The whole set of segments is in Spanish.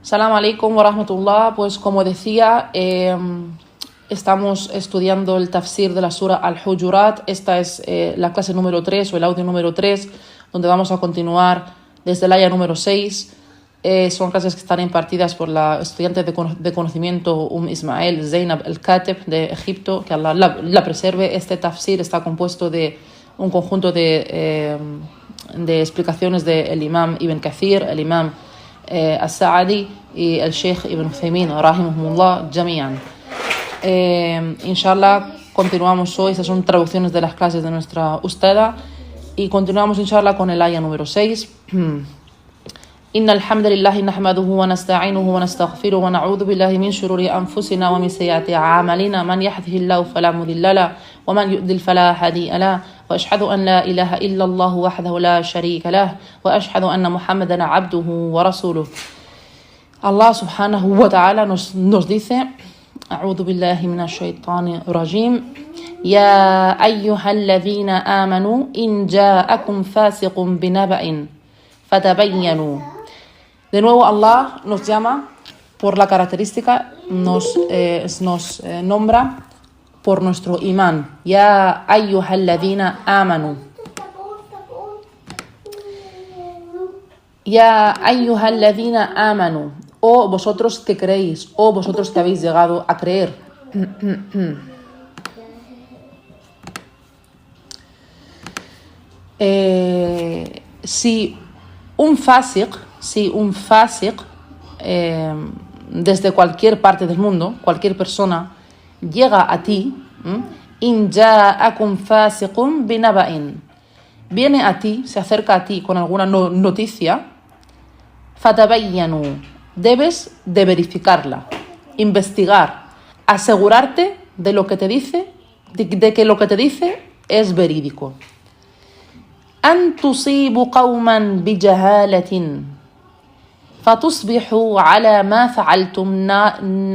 Salam alaikum wa rahmatullah. Pues como decía, estamos estudiando el tafsir de la sura Al-Hujurat. Esta es la clase número 3 o el audio número 3, donde vamos a continuar desde el aya número 6. Son clases que están impartidas por la estudiante de conocimiento Ismael Zainab El-Kateb de Egipto, que Allah la preserve. Este tafsir está compuesto de un conjunto de explicaciones del imam Ibn Kathir, el imam As-Sa'adi y el Sheikh Ibn Uthaymin, rahimahumullah, jami'an. Inshallah, continuamos hoy. Estas son traducciones de las clases de nuestra ustada y continuamos inshallah con el aya número 6. إن الحمد لله نحمده ونستعينه ونستغفره ونعوذ بالله من شرور أنفسنا ومن سيئات أعمالنا من يهده الله فلا مضل له ومن يضلل فلا هادي له وأشهد أن لا إله إلا الله وحده لا شريك له وأشهد أن محمدا عبده ورسوله. Allah subhanahu wa ta'ala nos dice: أعوذ بالله من الشيطان الرجيم يا أيها الذين آمنوا إن جاءكم فاسق بنبأ فتبينوا. De nuevo, Allah nos llama por la característica, nos nombra por nuestro imán. Ya ayyuhalladhina amanu. Ya ayyuhalladhina amanu. O vosotros que creéis, o vosotros que habéis llegado a creer. Si un fasiq, desde cualquier parte del mundo, cualquier persona, llega a ti, in ja'akum fasiqun binaba'in, viene a ti, se acerca a ti con alguna noticia, fatabayyanu, debes de verificarla, investigar, asegurarte de lo que te dice, de que lo que te dice es verídico. أن تصيبوا قوما بجهالة فتصبحوا على ما فعلتم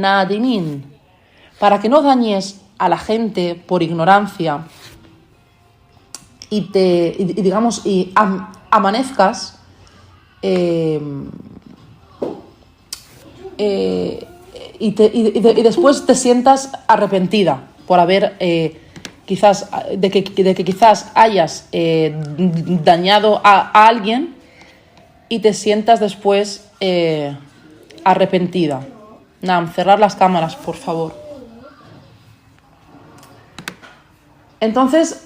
نادمين, para que no dañes a la gente por ignorancia y amanezcas y después te sientas arrepentida por haber quizás de que quizás hayas dañado a alguien y te sientas después arrepentida. Cerrar las cámaras, por favor. Entonces,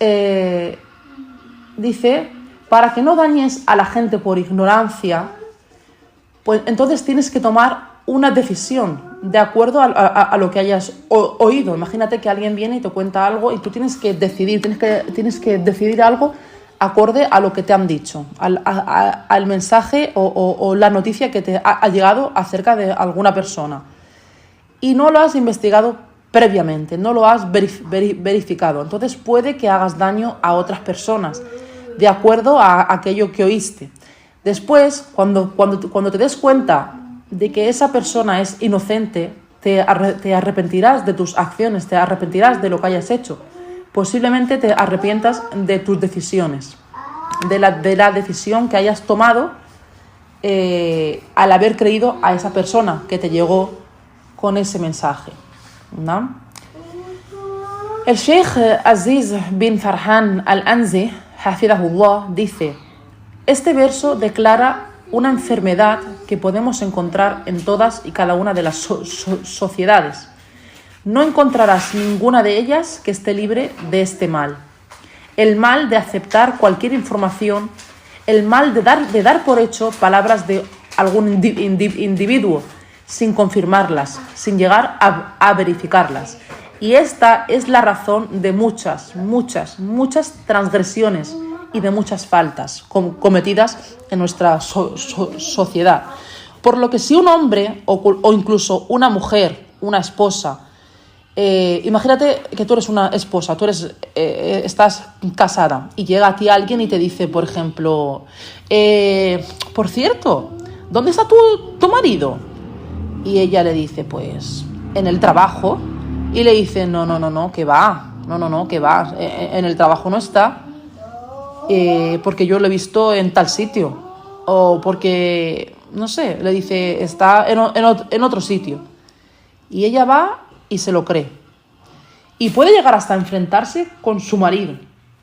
dice, para que no dañes a la gente por ignorancia, pues entonces tienes que tomar una decisión de acuerdo a lo que hayas oído. Imagínate que alguien viene y te cuenta algo y tú tienes que decidir algo acorde a lo que te han dicho, al mensaje o la noticia que te ha llegado acerca de alguna persona. Y no lo has investigado previamente, no lo has verificado. Entonces puede que hagas daño a otras personas de acuerdo a aquello que oíste. Después, cuando te des cuenta de que esa persona es inocente, te arrepentirás de tus acciones, te arrepentirás de lo que hayas hecho. Posiblemente te arrepientas de tus decisiones, de la decisión que hayas tomado al haber creído a esa persona que te llegó con ese mensaje, ¿no? El Sheikh Aziz bin Farhan Al-Anzi, hafidahullah, dice: este verso declara una enfermedad que podemos encontrar en todas y cada una de las sociedades. No encontrarás ninguna de ellas que esté libre de este mal. El mal de aceptar cualquier información, el mal de dar por hecho palabras de algún individuo sin confirmarlas, sin llegar a verificarlas. Y esta es la razón de muchas transgresiones y de muchas faltas cometidas en nuestra sociedad. Por lo que si un hombre o incluso una mujer, una esposa, imagínate que tú eres una esposa, estás casada y llega a ti alguien y te dice, por ejemplo, por cierto, ¿dónde está tu marido? Y ella le dice, pues, en el trabajo. Y le dice, no, que va, en el trabajo no está. Porque yo lo he visto en tal sitio, o porque no sé, le dice, está en otro sitio. Y ella va y se lo cree. Y puede llegar hasta enfrentarse con su marido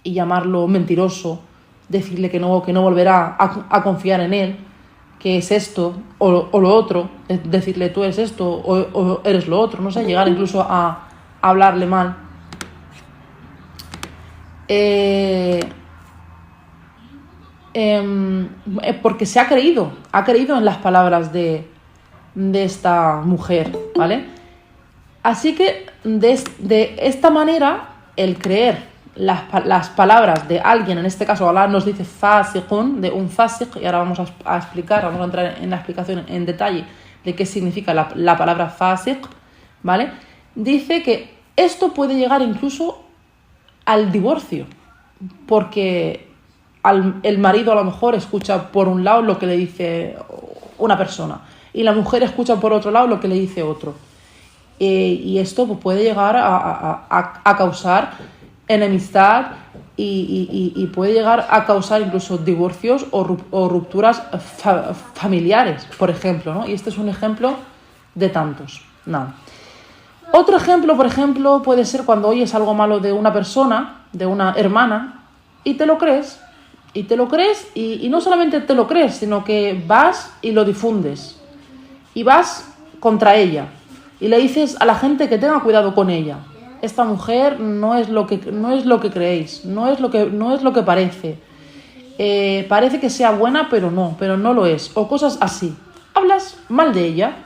y llamarlo mentiroso, decirle que no volverá a confiar en él, que es esto o lo otro, decirle tú eres esto o eres lo otro, no sé, llegar incluso a hablarle mal. Porque se ha creído en las palabras de esta mujer, ¿vale? Así que de esta manera, el creer las palabras de alguien, en este caso Allah nos dice fasiqun, de un fasiq, y ahora vamos a explicar, vamos a entrar en la explicación en detalle de qué significa la palabra fasiq, ¿vale? Dice que esto puede llegar incluso al divorcio, porque el marido a lo mejor escucha por un lado lo que le dice una persona y la mujer escucha por otro lado lo que le dice otro. Y esto pues, puede llegar a causar enemistad y puede llegar a causar incluso divorcios o rupturas familiares, por ejemplo, ¿no? Y este es un ejemplo de tantos. Nada. Otro ejemplo, por ejemplo, puede ser cuando oyes algo malo de una persona, de una hermana, y te lo crees. Y no solamente te lo crees, sino que vas y lo difundes. Y vas contra ella. Y le dices a la gente que tenga cuidado con ella. Esta mujer no es lo que creéis, no es lo que parece. Parece que sea buena, pero no lo es. O cosas así. Hablas mal de ella,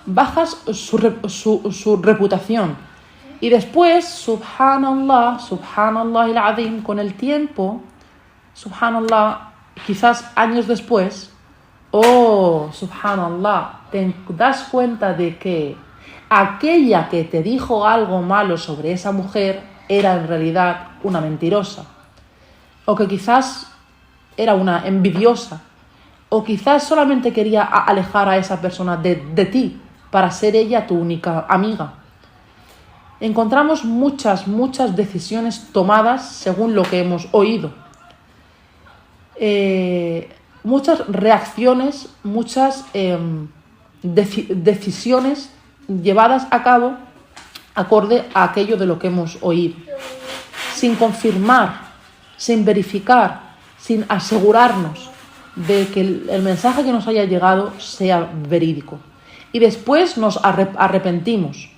bajas su reputación. Y después, subhanallah al-azim, con el tiempo, subhanallah, quizás años después, subhanallah, te das cuenta de que aquella que te dijo algo malo sobre esa mujer era en realidad una mentirosa, o que quizás era una envidiosa, o quizás solamente quería alejar a esa persona de ti para ser ella tu única amiga. Encontramos muchas decisiones tomadas según lo que hemos oído. Muchas reacciones, muchas decisiones llevadas a cabo acorde a aquello de lo que hemos oído, sin confirmar, sin verificar, sin asegurarnos de que el mensaje que nos haya llegado sea verídico. Y después nos arrepentimos.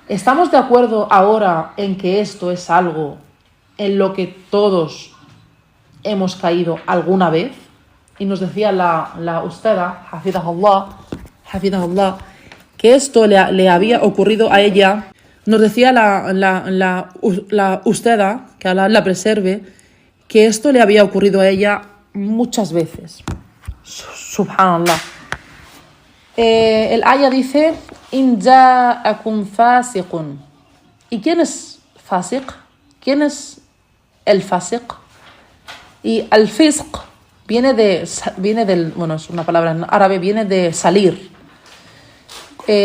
¿Estamos de acuerdo ahora en que esto es algo en lo que todos hemos caído alguna vez? Y nos decía la ustada, hafidahullah, que esto le había ocurrido a ella. Nos decía la ustada, que Allah la preserve, que esto le había ocurrido a ella muchas veces. Subhanallah. El aya dice, in ja'akum fasiqun. ¿Y quién es fasiq? ¿Quién es el fasiq? Y al fisq viene del, bueno, es una palabra en árabe, viene de salir.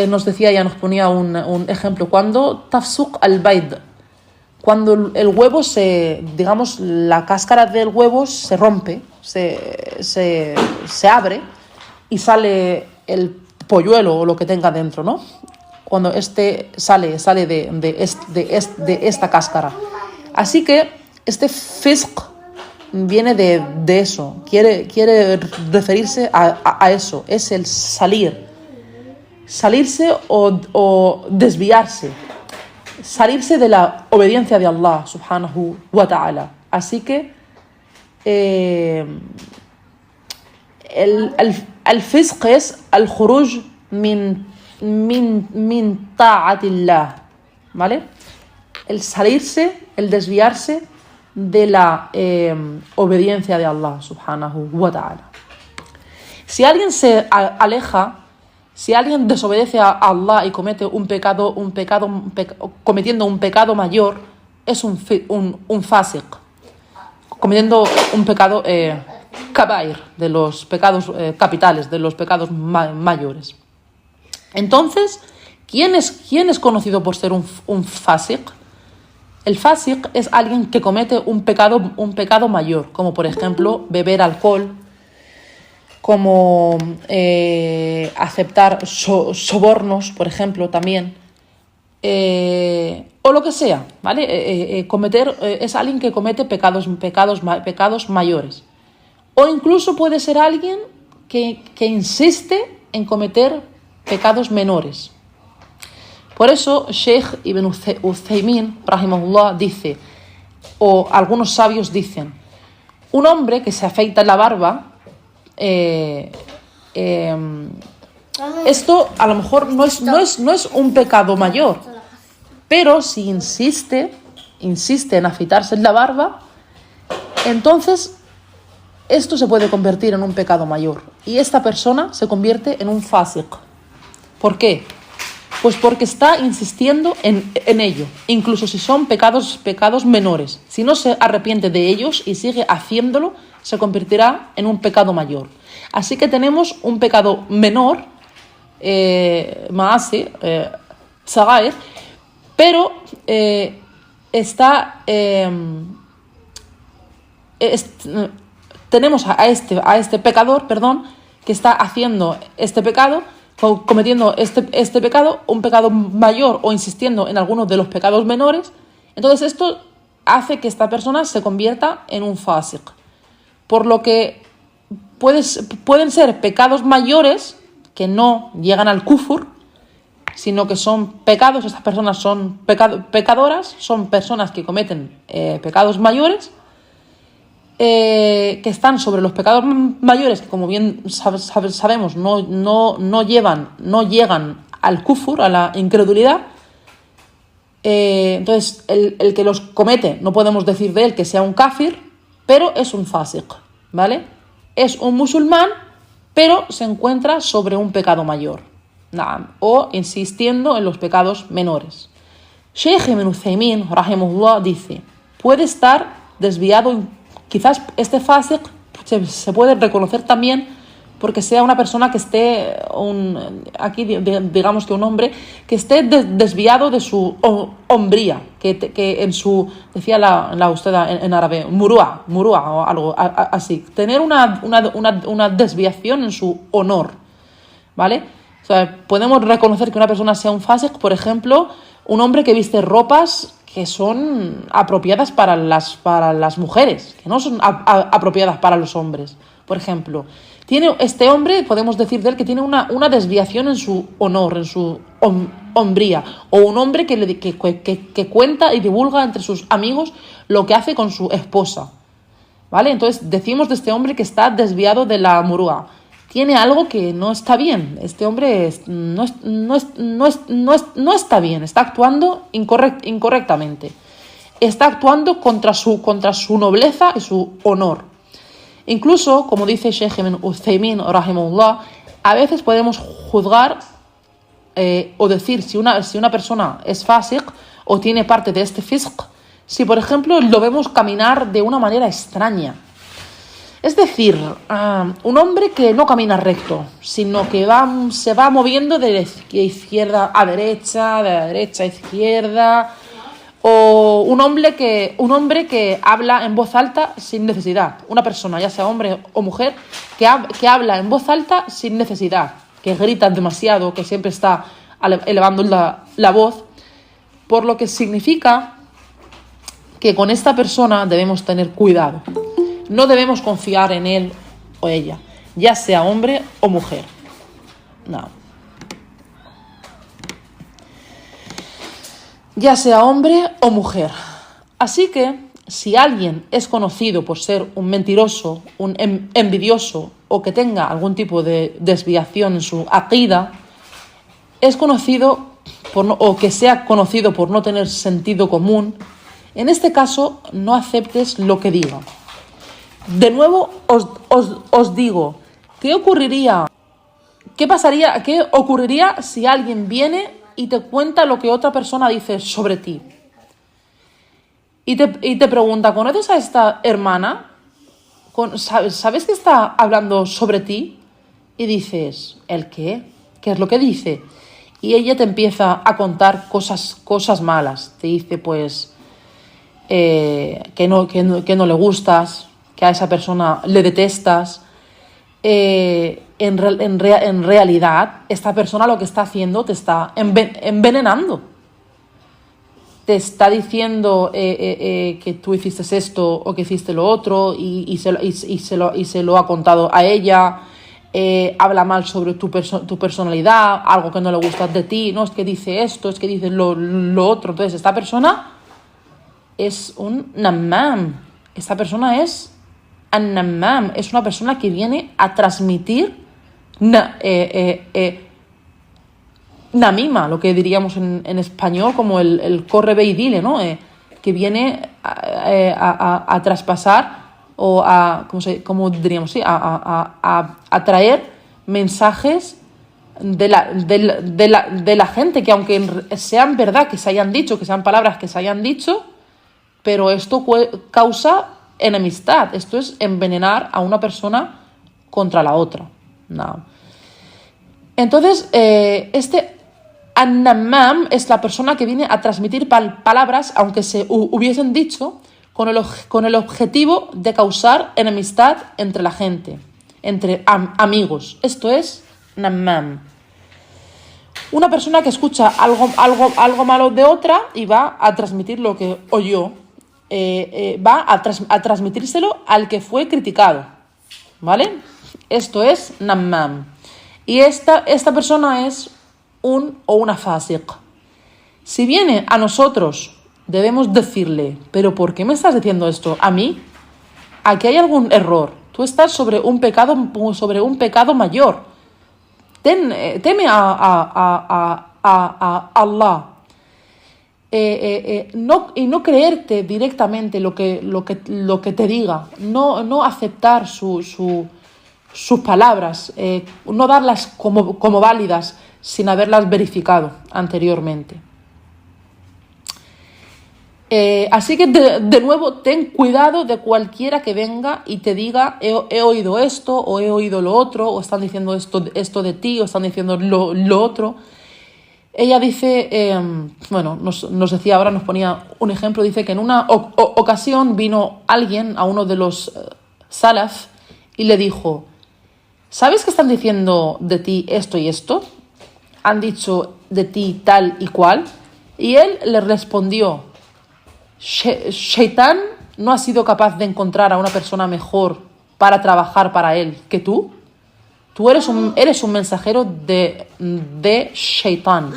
Nos decía, ya nos ponía un ejemplo, cuando tafsuq al-bayd, cuando el huevo digamos, la cáscara del huevo se rompe, se abre y sale el polluelo o lo que tenga dentro, ¿no? Cuando sale de esta cáscara. Así que este fisq viene de eso, quiere referirse a eso, es el salirse o desviarse, salirse de la obediencia de Allah subhanahu wa ta'ala. Así que el fisq es el khuruj min ta'atillah, ¿vale? El salirse, el desviarse de la obediencia de Allah subhanahu wa ta'ala. Si alguien se aleja, si alguien desobedece a Allah y comete cometiendo un pecado mayor, es un fasiq, cometiendo un pecado kabair, de los pecados capitales, de los pecados mayores. Entonces, ¿quién es conocido por ser un fasiq? El fasiq es alguien que comete un pecado mayor, como por ejemplo beber alcohol, como aceptar sobornos, por ejemplo, también, o lo que sea, ¿vale? Es alguien que comete pecados mayores. O incluso puede ser alguien que insiste en cometer pecados menores. Por eso, Sheikh Ibn Uthaymin, rahimahullah, dice, o algunos sabios dicen, un hombre que se afeita la barba, esto a lo mejor no es un pecado mayor, pero si insiste en afeitarse la barba, entonces esto se puede convertir en un pecado mayor y esta persona se convierte en un fasiq. ¿Por qué? Pues porque está insistiendo en ello, incluso si son pecados menores. Si no se arrepiente de ellos y sigue haciéndolo, se convertirá en un pecado mayor. Así que tenemos un pecado menor, maasi, tzagair, pero tenemos a este pecador, que está haciendo este pecado, cometiendo este pecado, un pecado mayor o insistiendo en algunos de los pecados menores. Entonces esto hace que esta persona se convierta en un fasiq. Por lo que pueden ser pecados mayores que no llegan al kufur, sino que son pecados, estas personas son pecadoras, son personas que cometen pecados mayores, que están sobre los pecados mayores, que como bien sabemos no llegan al kufur, a la incredulidad. Entonces el que los comete, no podemos decir de él que sea un kafir, pero es un fasiq, ¿vale? Es un musulmán, pero se encuentra sobre un pecado mayor, o insistiendo en los pecados menores. Sheikh Ibn Uthaymin, rahimahullah, dice, puede estar desviado. Quizás este fasiq se puede reconocer también porque sea una persona que esté, digamos que un hombre, que esté desviado de su hombría, que en su, decía la usted en árabe, murua o algo así, tener una desviación en su honor, ¿vale? O sea, podemos reconocer que una persona sea un fasiq, por ejemplo, un hombre que viste ropas que son apropiadas para las mujeres, que no son apropiadas para los hombres. Por ejemplo, este hombre, podemos decir de él que tiene una desviación en su honor, en su hombría, o un hombre que cuenta y divulga entre sus amigos lo que hace con su esposa, ¿vale? Entonces decimos de este hombre que está desviado de la murúa. Tiene algo que no está bien. Este hombre no está bien, está actuando incorrectamente. Está actuando contra su nobleza y su honor. Incluso, como dice Sheikh Ibn Uthaymin, rahimahullah, a veces podemos juzgar o decir si una persona es fasiq o tiene parte de este fisq, si por ejemplo lo vemos caminar de una manera extraña. Es decir, un hombre que no camina recto, sino que se va moviendo de izquierda a derecha, de derecha a izquierda, o un hombre que habla en voz alta sin necesidad. Una persona, ya sea hombre o mujer, que habla en voz alta sin necesidad, que grita demasiado, que siempre está elevando la voz, por lo que significa que con esta persona debemos tener cuidado. No debemos confiar en él o ella, ya sea hombre o mujer. No. Ya sea hombre o mujer. Así que, si alguien es conocido por ser un mentiroso, un envidioso o que tenga algún tipo de desviación en su aqida, es conocido o que sea conocido por no tener sentido común, en este caso no aceptes lo que diga. De nuevo os digo, ¿qué ocurriría si alguien viene y te cuenta lo que otra persona dice sobre ti? Y te pregunta, ¿conoces a esta hermana? ¿Sabes que está hablando sobre ti? Y dices, ¿el qué? ¿Qué es lo que dice? Y ella te empieza a contar cosas malas. Te dice, pues, que no le gustas, que a esa persona le detestas, en realidad esta persona lo que está haciendo te está envenenando. Te está diciendo que tú hiciste esto o que hiciste lo otro y se lo ha contado a ella. Habla mal sobre tu personalidad, algo que no le gusta de ti. No, es que dice esto, es que dice lo otro. Entonces esta persona es un namam. Esta persona es un namam. Es una persona que viene a transmitir namima, lo que diríamos en español como el corre ve y dile, ¿no? Que viene a traspasar o a, ¿cómo diríamos? Sí, a traer mensajes de la gente, que aunque sean verdad, que se hayan dicho, que sean palabras que se hayan dicho, pero esto causa enemistad. Esto es envenenar a una persona contra la otra. No. Entonces, este An-Namam es la persona que viene a transmitir palabras, aunque se hubiesen dicho, con el objetivo de causar enemistad entre la gente, entre amigos. Esto es Namam. Una persona que escucha algo malo de otra y va a transmitir lo que oyó, va a transmitírselo al que fue criticado, ¿vale? Esto es Namam. Y esta persona es un o una fasiq. Si viene a nosotros, debemos decirle, pero ¿por qué me estás diciendo esto a mí? Aquí hay algún error. Tú estás sobre un pecado mayor. Teme a Allah. No creerte directamente lo que te diga. No aceptar sus palabras, no darlas como válidas sin haberlas verificado anteriormente. Así que de nuevo, ten cuidado de cualquiera que venga y te diga he oído esto o he oído lo otro, o están diciendo esto de ti, o están diciendo lo otro. Ella dice, nos decía ahora, nos ponía un ejemplo, dice que en una ocasión vino alguien a uno de los salaf y le dijo, ¿sabes que están diciendo de ti esto y esto? Han dicho de ti tal y cual. Y él le respondió, Shaitán no ha sido capaz de encontrar a una persona mejor para trabajar para él que tú. Tú eres un mensajero de Shaitán.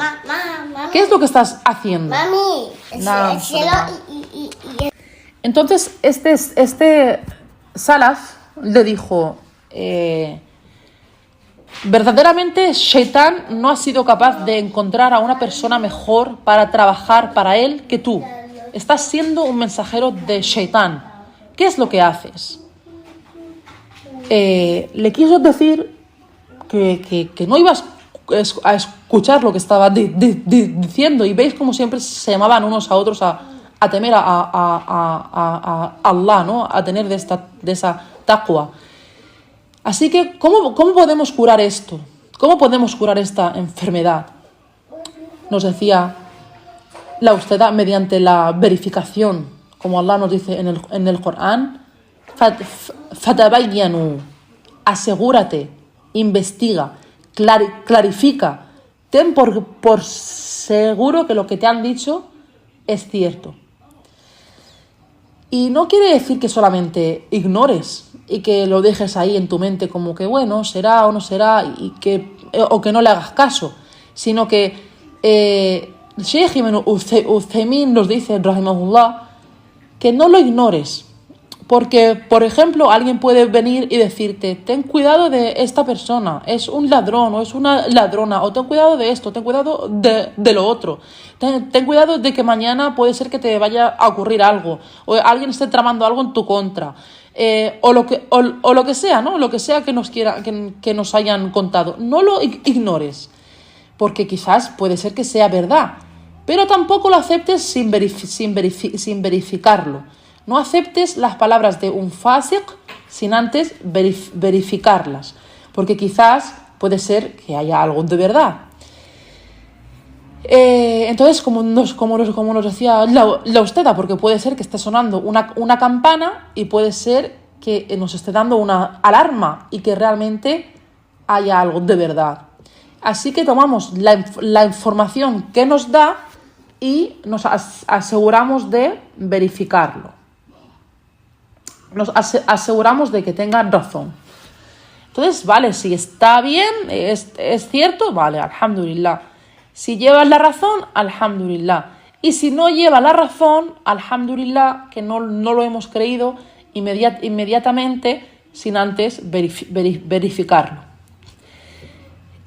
¿Qué es lo que estás haciendo? Mami, el cielo Entonces este salaf le dijo, verdaderamente Shaitán no ha sido capaz de encontrar a una persona mejor para trabajar para él que tú. Estás siendo un mensajero de Shaitán. ¿Qué es lo que haces? Le quiso decir que no ibas a escuchar lo que estaba diciendo, y veis como siempre se llamaban unos a otros a temer a Allah, ¿no? A tener de esa taqwa. Así que, ¿cómo podemos curar esto? ¿Cómo podemos curar esta enfermedad? Nos decía la Usteda, mediante la verificación, como Allah nos dice en el Corán, fatabayyanu, asegúrate, investiga, clarifica, ten por seguro que lo que te han dicho es cierto. Y no quiere decir que solamente ignores y que lo dejes ahí en tu mente como que bueno, será o no será, o que no le hagas caso, sino que Sheikh Ibn Uthaymin nos dice, rahimahullah, que no lo ignores. Porque, por ejemplo, alguien puede venir y decirte, ten cuidado de esta persona, es un ladrón o es una ladrona, o ten cuidado de esto, ten cuidado de lo otro, ten cuidado de que mañana puede ser que te vaya a ocurrir algo, o alguien esté tramando algo en tu contra, o lo que sea, ¿no? Lo que sea que nos hayan contado. No lo ignores, porque quizás puede ser que sea verdad, pero tampoco lo aceptes sin verificarlo. No aceptes las palabras de un fasiq sin antes verificarlas, porque quizás puede ser que haya algo de verdad. Entonces, como nos decía la Usteda, porque puede ser que esté sonando una campana y puede ser que nos esté dando una alarma y que realmente haya algo de verdad. Así que tomamos la información que nos da y nos aseguramos de verificarlo. Nos aseguramos de que tenga razón. Entonces, vale, si está bien, es cierto, vale, alhamdulillah. Si lleva la razón, alhamdulillah. Y si no lleva la razón, alhamdulillah, que no lo hemos creído inmediatamente sin antes verificarlo.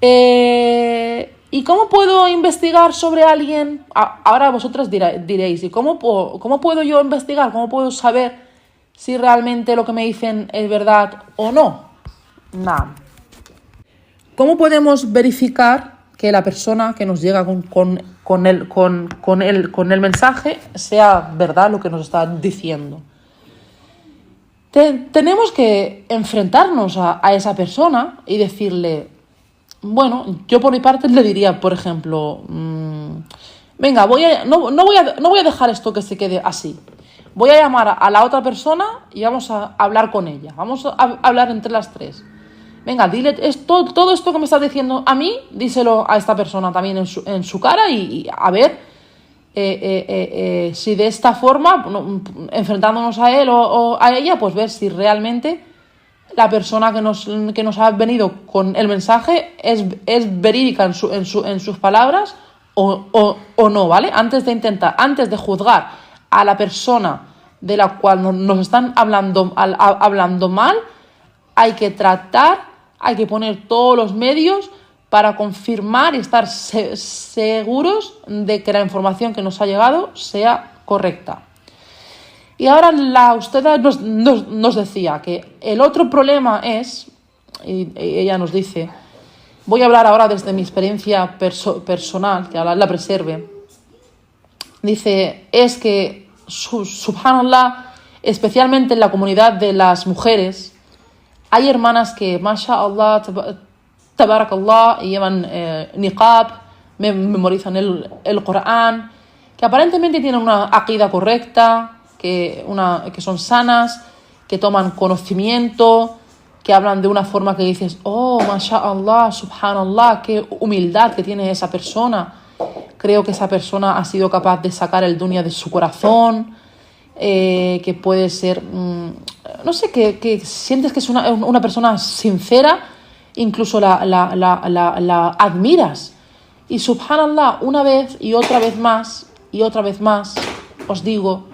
¿Y cómo puedo investigar sobre alguien? Ahora vosotras diréis, ¿y cómo puedo yo investigar? ¿Cómo puedo saber si realmente lo que me dicen es verdad o no? Nada. ¿Cómo podemos verificar que la persona que nos llega con el mensaje sea verdad lo que nos está diciendo? Tenemos que enfrentarnos a esa persona y decirle, bueno, yo por mi parte le diría, por ejemplo, venga, no voy a dejar esto que se quede así. Voy a llamar a la otra persona y vamos a hablar con ella. Vamos a hablar entre las tres. Venga, dile todo esto que me estás diciendo a mí, díselo a esta persona también en su cara y a ver si de esta forma, enfrentándonos a él o a ella, pues ver si realmente la persona que nos ha venido con el mensaje es verídica en sus palabras o no, ¿vale? Antes de juzgar a la persona de la cual nos están hablando mal, hay que poner todos los medios para confirmar y estar seguros de que la información que nos ha llegado sea correcta. Y ahora usted nos decía que el otro problema es, y ella nos dice, voy a hablar ahora desde mi experiencia personal, que Allah la preserve, dice, es que, subhanallah, especialmente en la comunidad de las mujeres, hay hermanas que, masha'Allah, tabarakallah, llevan niqab, memorizan el Corán, que aparentemente tienen una aqida correcta, que son sanas, que toman conocimiento, que hablan de una forma que dices, oh, masha'Allah, subhanallah, qué humildad que tiene esa persona. Creo que esa persona ha sido capaz de sacar el dunya de su corazón, que puede ser, no sé, que sientes que es una persona sincera, incluso la admiras. Y subhanallah, una vez y otra vez más, os digo,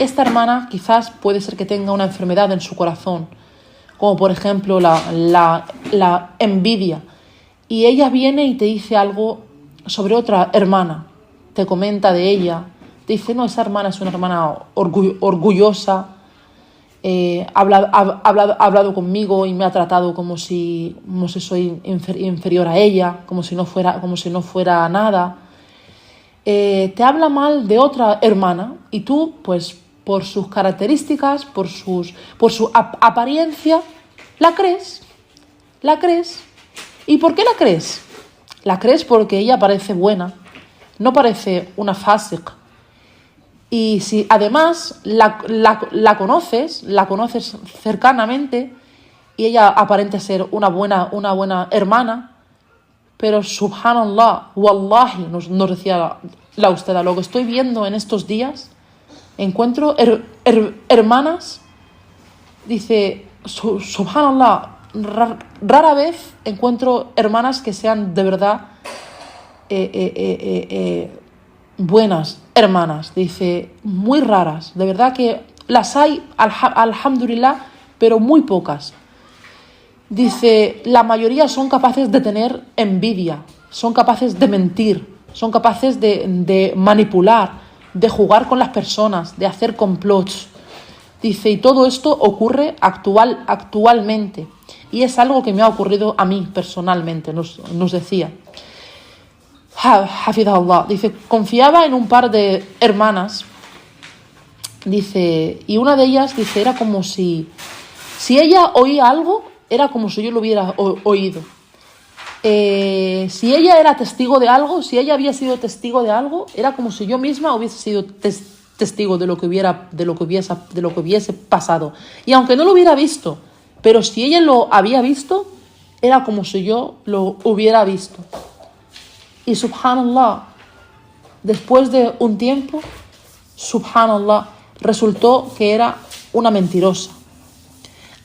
esta hermana quizás puede ser que tenga una enfermedad en su corazón, como por ejemplo la envidia. Y ella viene y te dice algo sobre otra hermana, te comenta de ella, te dice, no, esa hermana es una hermana orgullosa, ha hablado conmigo y me ha tratado como si soy inferior a ella, como si no fuera nada. Te habla mal de otra hermana y tú, pues, por sus características, por su apariencia, la crees. ¿Y por qué la crees? La crees porque ella parece buena, no parece una fasiq. Y si además la conoces cercanamente y ella aparenta ser una buena hermana, pero subhanallah, wallahi, nos decía la usted, lo que estoy viendo en estos días, encuentro hermanas, dice, subhanallah, rara vez encuentro hermanas que sean de verdad buenas hermanas, dice, muy raras, de verdad que las hay, alhamdulillah, pero muy pocas. Dice, la mayoría son capaces de tener envidia, son capaces de mentir, son capaces de manipular, de jugar con las personas, de hacer complots. Dice, y todo esto ocurre actualmente. Y es algo que me ha ocurrido a mí personalmente, nos decía. Hafidahullah. Dice, confiaba en un par de hermanas. Dice, y una de ellas, dice, era como si ella oía algo, era como si yo lo hubiera oído. Si ella era testigo de algo, si ella había sido testigo de algo, era como si yo misma hubiese sido testigo de lo que hubiese pasado. Y aunque no lo hubiera visto, pero si ella lo había visto, era como si yo lo hubiera visto. Y subhanallah, después de un tiempo, subhanallah, resultó que era una mentirosa.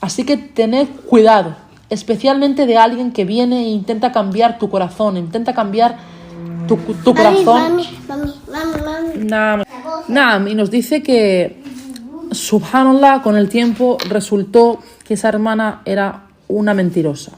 Así que tened cuidado, especialmente de alguien que viene e intenta cambiar tu corazón, intenta cambiar tu corazón. Naam, y nos dice que, subhanallah, con el tiempo resultó que esa hermana era una mentirosa.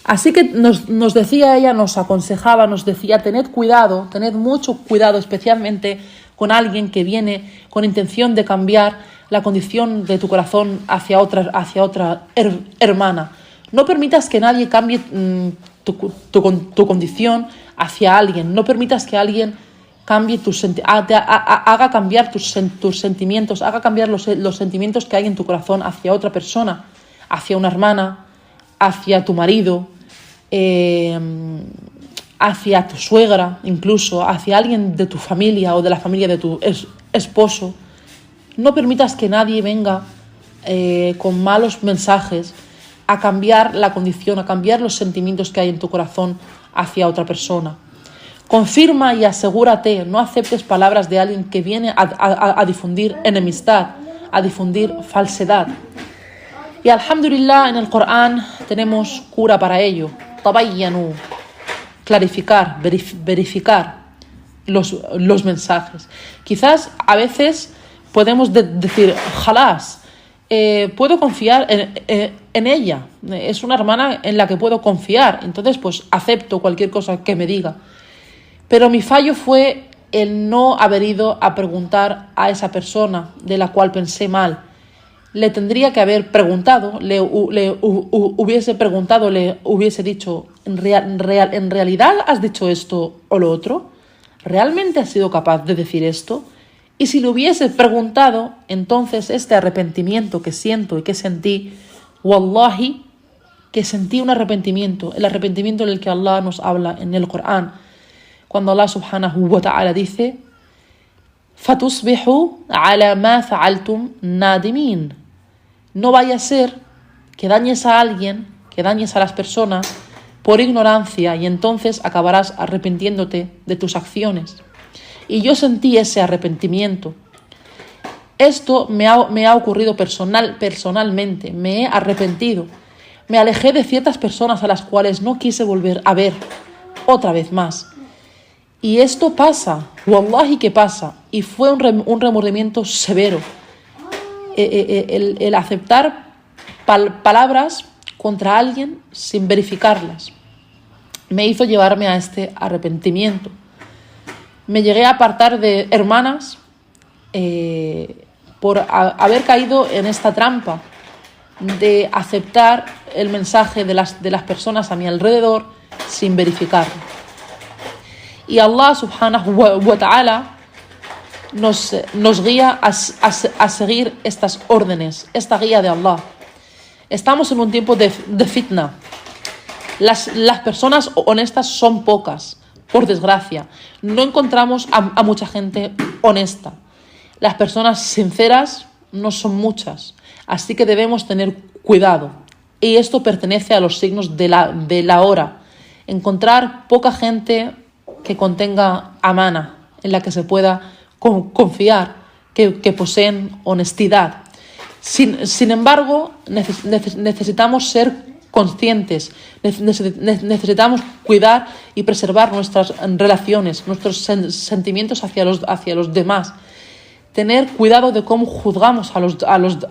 Así que nos decía ella, nos aconsejaba, nos decía, tened cuidado, tened mucho cuidado, especialmente con alguien que viene con intención de cambiar la condición de tu corazón hacia otra hermana. No permitas que nadie cambie tu condición hacia alguien. No permitas que alguien cambie haga cambiar tus sentimientos, haga cambiar los sentimientos que hay en tu corazón hacia otra persona, hacia una hermana, hacia tu marido, hacia tu suegra, incluso hacia alguien de tu familia o de la familia de tu esposo. No permitas que nadie venga con malos mensajes a cambiar la condición, a cambiar los sentimientos que hay en tu corazón hacia otra persona. Confirma y asegúrate, no aceptes palabras de alguien que viene a difundir enemistad, a difundir falsedad. Y alhamdulillah, en el Corán tenemos cura para ello. Tabayyanu, clarificar, verificar los mensajes. Quizás a veces podemos decir, jalás, puedo confiar en ella, es una hermana en la que puedo confiar, entonces pues acepto cualquier cosa que me diga. Pero mi fallo fue el no haber ido a preguntar a esa persona de la cual pensé mal. Le tendría que haber preguntado, le hubiese preguntado, le hubiese dicho, ¿en realidad has dicho esto o lo otro? ¿Realmente has sido capaz de decir esto? Y si le hubiese preguntado, entonces este arrepentimiento que siento y que sentí, wallahi, que sentí un arrepentimiento, el arrepentimiento en el que Allah nos habla en el Corán, cuando Allah subhanahu wa ta'ala dice, فَتُصْبِحُوا عَلَى مَا فَعَلْتُمْ نَادِمِينَ. No vaya a ser que dañes a alguien, que dañes a las personas por ignorancia y entonces acabarás arrepintiéndote de tus acciones. Y yo sentí ese arrepentimiento. Esto me ha ocurrido personalmente, me he arrepentido. Me alejé de ciertas personas a las cuales no quise volver a ver otra vez más. Y esto pasa, wallahi que pasa, y fue un remordimiento severo. El aceptar palabras contra alguien sin verificarlas me hizo llevarme a este arrepentimiento. Me llegué a apartar de hermanas por haber caído en esta trampa de aceptar el mensaje de las personas a mi alrededor sin verificarlo. Y Allah subhanahu wa ta'ala nos guía a seguir estas órdenes, esta guía de Allah. Estamos en un tiempo de fitna. Las personas honestas son pocas, por desgracia. No encontramos a mucha gente honesta. Las personas sinceras no son muchas, así que debemos tener cuidado. Y esto pertenece a los signos de la hora. Encontrar poca gente que contenga amana, en la que se pueda confiar, que poseen honestidad. Sin embargo, necesitamos ser conscientes, necesitamos cuidar y preservar nuestras relaciones, nuestros sentimientos hacia los demás. Tener cuidado de cómo juzgamos a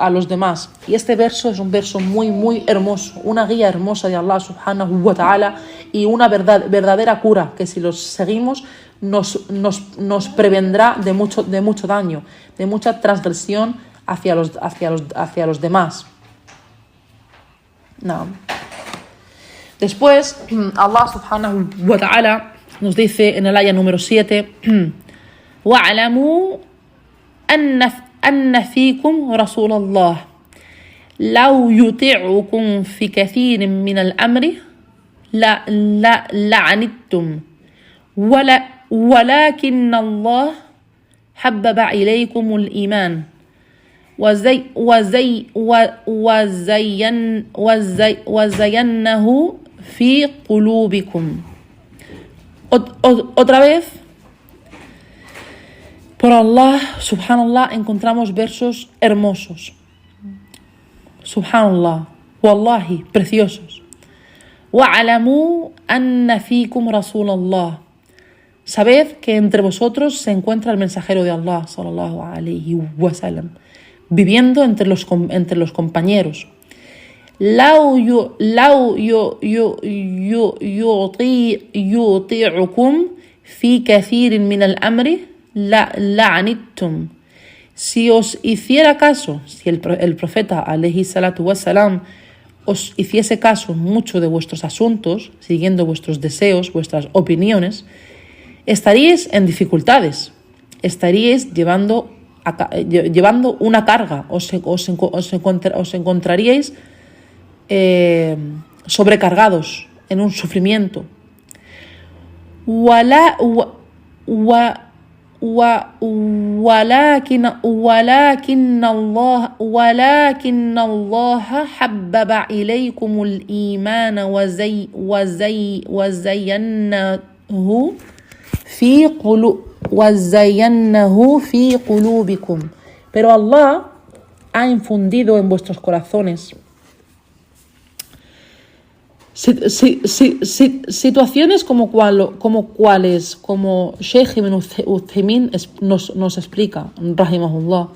los demás. Y este verso es un verso muy, muy hermoso, una guía hermosa de Allah subhanahu wa ta'ala y una verdadera cura que si los seguimos nos prevendrá de mucho daño, de mucha transgresión hacia los demás. No. Después, Allah subhanahu wa ta'ala nos dice en el aya número 7, وَاعْلَمُوا أن فيكم رسول الله لو يطيعكم في كثير من الأمر لعنتم ولكن الله حبب إليكم الإيمان وزينه في قلوبكم. Otra vez, por Allah, subhanallah, encontramos versos hermosos. Subhanallah, wallahi, preciosos. وَاعْلَمُوا أَنَّ فِيكُمْ رَسُولَ اللَّهِ. Sabed que entre vosotros se encuentra el mensajero de Allah, sallallahu alayhi wa sallam, viviendo entre los compañeros. لَوْ يُطِيعُكُمْ فِي كَثِيرٍ مِنَ الْأَمْرِ لَعَنِتُّمْ. Si os hiciera caso, si el profeta alayhi salatu wassalam os hiciese caso mucho de vuestros asuntos, siguiendo vuestros deseos, vuestras opiniones, estaríais en dificultades, estaríais llevando una carga, os encontraríais sobrecargados en un sufrimiento. ولكن الله حبب إليكم الإيمان وزينه في قلوبكم. Pero Allah ha infundido en vuestros corazones situaciones como Sheikh Ibn Uthaymin nos explica, rahimahullah.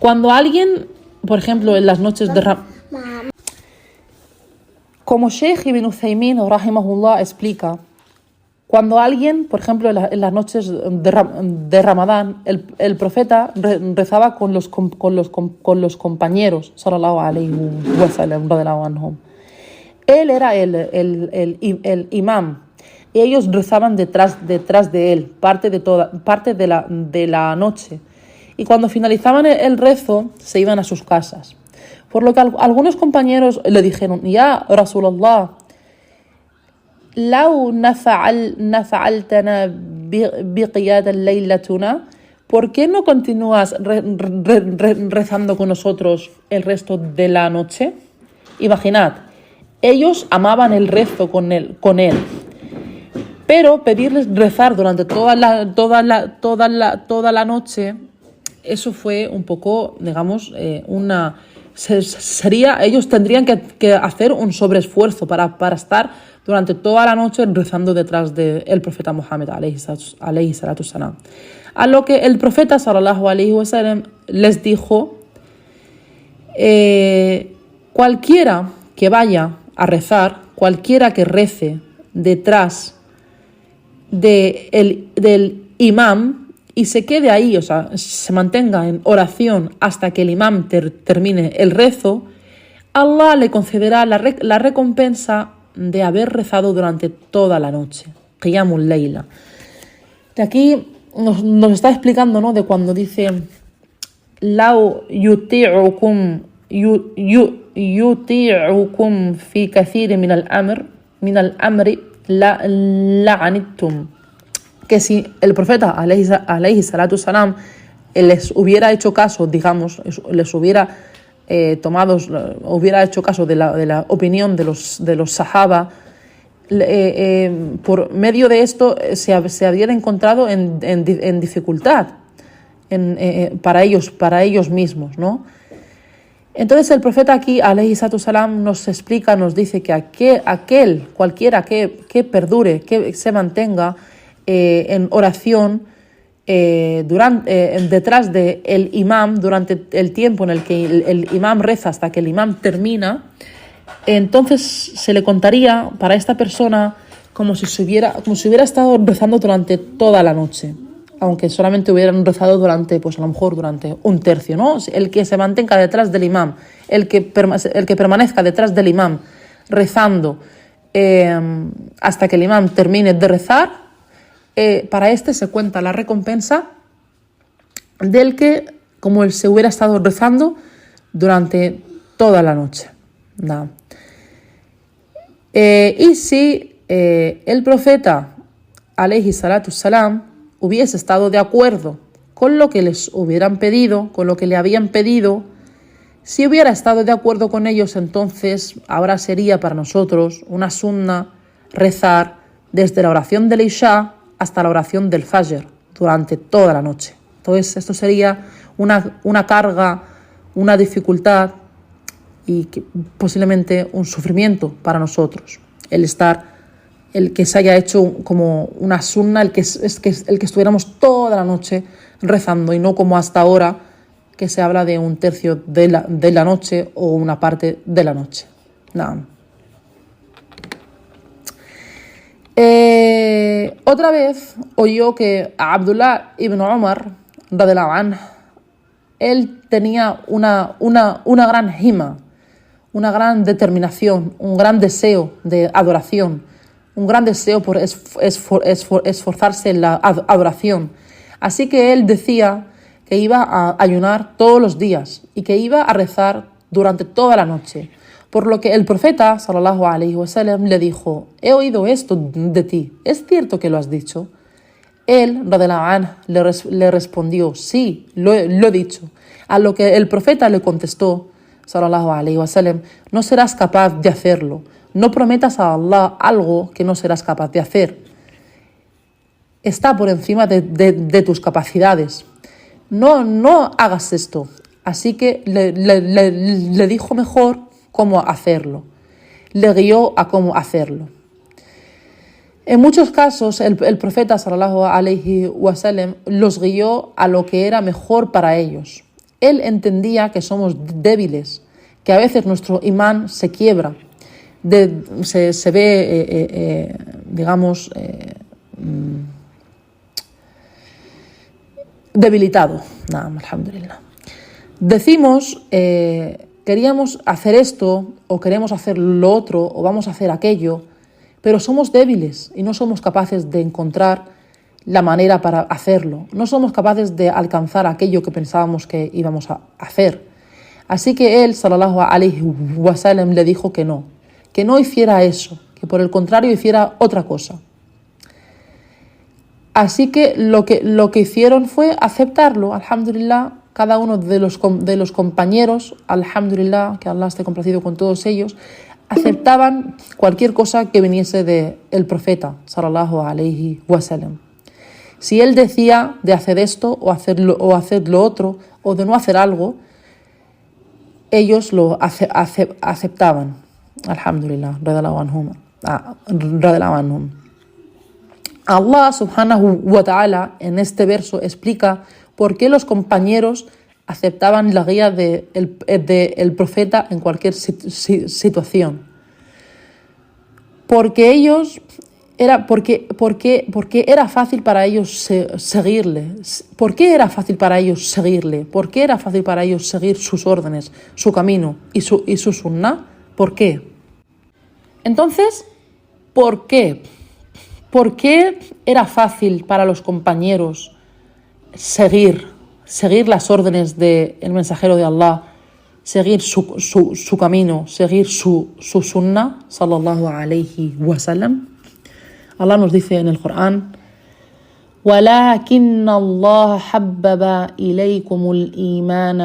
Cuando alguien, por ejemplo, en las noches de como Sheikh Ibn Uthaymin, rahimahullah, explica, cuando alguien, por ejemplo, en las noches de Ramadán, el profeta rezaba con los compañeros, sallallahu alayhi wa sallam, radiyallahu anhum. Él era el imam y ellos rezaban detrás de él, parte de la noche. Y cuando finalizaban el rezo, se iban a sus casas. Por lo que algunos compañeros le dijeron, ya Rasulallah, لو نفعلتنا بقيادة ليلتنا, ¿por qué no continúas rezando con nosotros el resto de la noche? Imaginad, ellos amaban el rezo con él, pero pedirles rezar durante toda la noche, eso fue un poco, digamos, ellos tendrían que hacer un sobreesfuerzo para estar durante toda la noche rezando detrás del profeta Muhammad alayhi salatu salam. A lo que el profeta sallallahu alayhi wa sallam les dijo, cualquiera que vaya a rezar, cualquiera que rece detrás del imam y se quede ahí, o sea, se mantenga en oración hasta que el imam termine el rezo, Allah le concederá la recompensa de haber rezado durante toda la noche. Qiyamul Layla. De aquí nos está explicando, ¿no?, de cuando dice Lau yuti'ukum fi kathir min al-amri la'anittum. Que si el profeta alayhi salatu salam les hubiera hecho caso, digamos, les hubiera hubiera hecho caso de la opinión de los sahaba, por medio de esto se habrían encontrado en dificultad para ellos mismos, ¿no? Entonces el profeta aquí, alayhi salatu salam, nos explica, nos dice que cualquiera que perdure, que se mantenga en oración detrás del imam durante el tiempo en el que el imam reza hasta que el imam termina, entonces se le contaría para esta persona como si hubiera estado rezando durante toda la noche, aunque solamente hubieran rezado durante, pues a lo mejor durante un tercio, ¿no? El que se mantenga detrás del imam, el que permanezca detrás del imam rezando hasta que el imam termine de rezar, para este se cuenta la recompensa del que como él se hubiera estado rezando durante toda la noche. No. Y si el profeta alayhi salatu salam hubiese estado de acuerdo con lo que les hubieran pedido, con lo que le habían pedido. Si hubiera estado de acuerdo con ellos, entonces ahora sería para nosotros una sunna rezar desde la oración del Isha hasta la oración del Fajr durante toda la noche. Entonces esto sería una carga, una dificultad y posiblemente un sufrimiento para nosotros. El que se haya hecho como una sunna, el que estuviéramos toda la noche rezando y no como hasta ahora que se habla de un tercio de la noche o una parte de la noche. Nada. Otra vez oyó que Abdullah ibn Umar, radiyallahu anhu, él tenía una gran hima, una gran determinación, un gran deseo de adoración, un gran deseo por esforzarse en la adoración. Así que él decía que iba a ayunar todos los días y que iba a rezar durante toda la noche. Por lo que el profeta, sallallahu alaihi wasallam, le dijo: he oído esto de ti, ¿es cierto que lo has dicho? Él, radiyallahu anhu, le respondió: sí, lo he dicho. A lo que el profeta le contestó, sallallahu alaihi wasallam: no serás capaz de hacerlo. No prometas a Allah algo que no serás capaz de hacer. Está por encima de tus capacidades. No hagas esto. Así que le dijo mejor cómo hacerlo. Le guió a cómo hacerlo. En muchos casos, el profeta sallallahu alaihi wasallam los guió a lo que era mejor para ellos. Él entendía que somos débiles, que a veces nuestro imán se quiebra, se ve, debilitado. Alhamdulillah. Decimos, queríamos hacer esto, o queremos hacer lo otro, o vamos a hacer aquello, pero somos débiles y no somos capaces de encontrar la manera para hacerlo. No somos capaces de alcanzar aquello que pensábamos que íbamos a hacer. Así que él, sallallahu alaihi wasallam, le dijo que no hiciera eso, que por el contrario hiciera otra cosa. Así que lo que hicieron fue aceptarlo, alhamdulillah. Cada uno de los compañeros, alhamdulillah, que Allah esté complacido con todos ellos, aceptaban cualquier cosa que viniese del profeta, sallallahu alaihi wasallam. Si él decía de hacer esto o hacer lo otro, o de no hacer algo, ellos lo aceptaban, alhamdulillah, radiyallahu anhum. Allah subhanahu wa ta'ala en este verso explica por qué los compañeros aceptaban la guía del profeta en cualquier situación. Porque era fácil para ellos seguirle. ¿Por qué era fácil para ellos seguirle? ¿Por qué era fácil para ellos seguir sus órdenes, su camino y su sunnah? ¿Por qué? Entonces, ¿por qué? ¿Por qué era fácil para los compañeros seguir las órdenes del mensajero de Allah, seguir su camino, seguir su sunnah, sallallahu alayhi wa sallam? Allah nos dice en el Corán: وَلَكِنَّ اللَّهَ حَبَّبَ إِلَيْكُمُ الْإِيمَانَ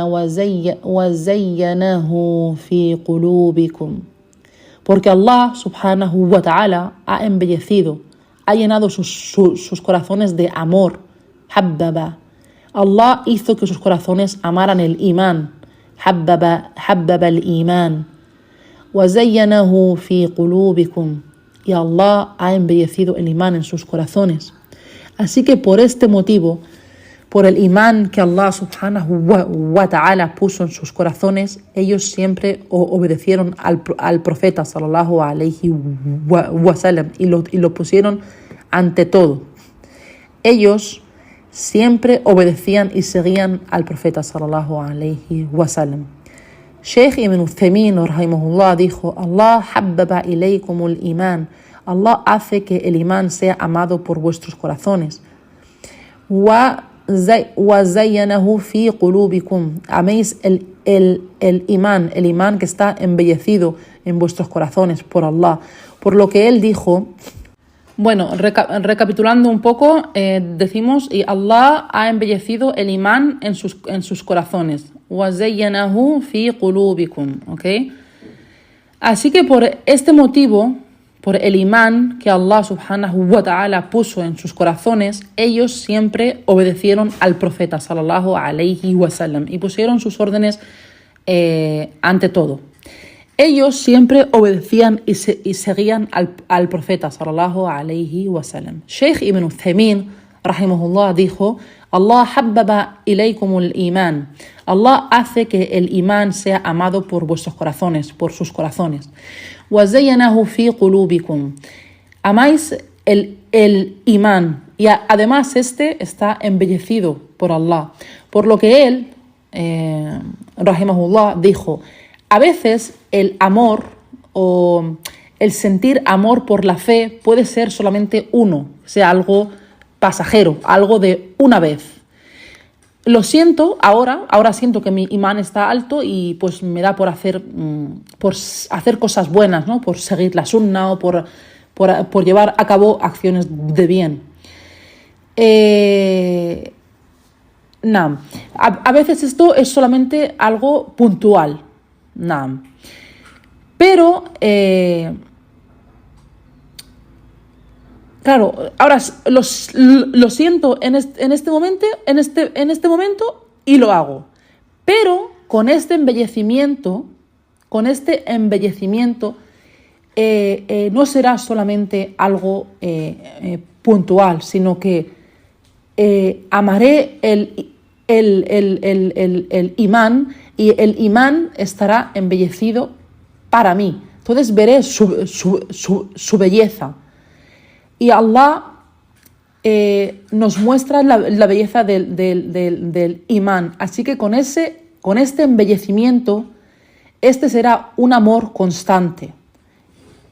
وَزَيَّنَهُ فِي قُلُوبِكُمْ. Porque Allah subhanahu wa ta'ala ha embellecido, ha llenado sus corazones de amor. Habbaba. Allah hizo que sus corazones amaran el imán. Habbaba el imán. وَزَيَّنَهُ فِي قُلُوبِكُمْ. Y Allah ha embellecido el imán en sus corazones. Así que por este motivo, por el imán que Allah subhanahu wa ta'ala puso en sus corazones, ellos siempre obedecieron al profeta sallallahu alayhi wa sallam y lo pusieron ante todo. Ellos siempre obedecían y seguían al profeta sallallahu alayhi wa sallam. Sheikh Ibn Uthaymin rahimahullah dijo: Allah habbaba ilaykumul iman. Allah hace que el imán sea amado por vuestros corazones. Wa zayyanahu fi qulubikum. Améis el imán que está embellecido en vuestros corazones por Allah. Por lo que él dijo: Bueno, recapitulando un poco, decimos, y Allah ha embellecido el imán en sus corazones. وَزَيَّنَهُ فِي قُلُوبِكُمْ, ¿ok? Así que por este motivo, por el imán que Allah subhanahu wa ta'ala puso en sus corazones, ellos siempre obedecieron al profeta sallallahu alayhi wa sallam y pusieron sus órdenes ante todo. Ellos siempre obedecían y seguían al profeta sallallahu alayhi wa sallam. Sheikh Ibn Uthaymin rahimahullah dijo: Allah habbaba ilaykumul iman. Allah hace que el imán sea amado por vuestros corazones, por sus corazones. Wa zayyanahu fi qulubikum. Amáis el imán y además este está embellecido por Allah. Por lo que él, rahimahullah, dijo: a veces el amor o el sentir amor por la fe puede ser solamente uno, sea algo pasajero, algo de una vez. Lo siento ahora siento que mi imán está alto y pues me da por hacer cosas buenas, ¿no? Por seguir la sunna o por llevar a cabo acciones de bien. A veces esto es solamente algo puntual. Pero claro, ahora lo siento en este momento y lo hago. Pero con este embellecimiento no será solamente algo puntual, sino que amaré el imán y el imán estará embellecido para mí. Entonces veré su belleza. Y Allah nos muestra la belleza del imán. Así que con este embellecimiento, este será un amor constante.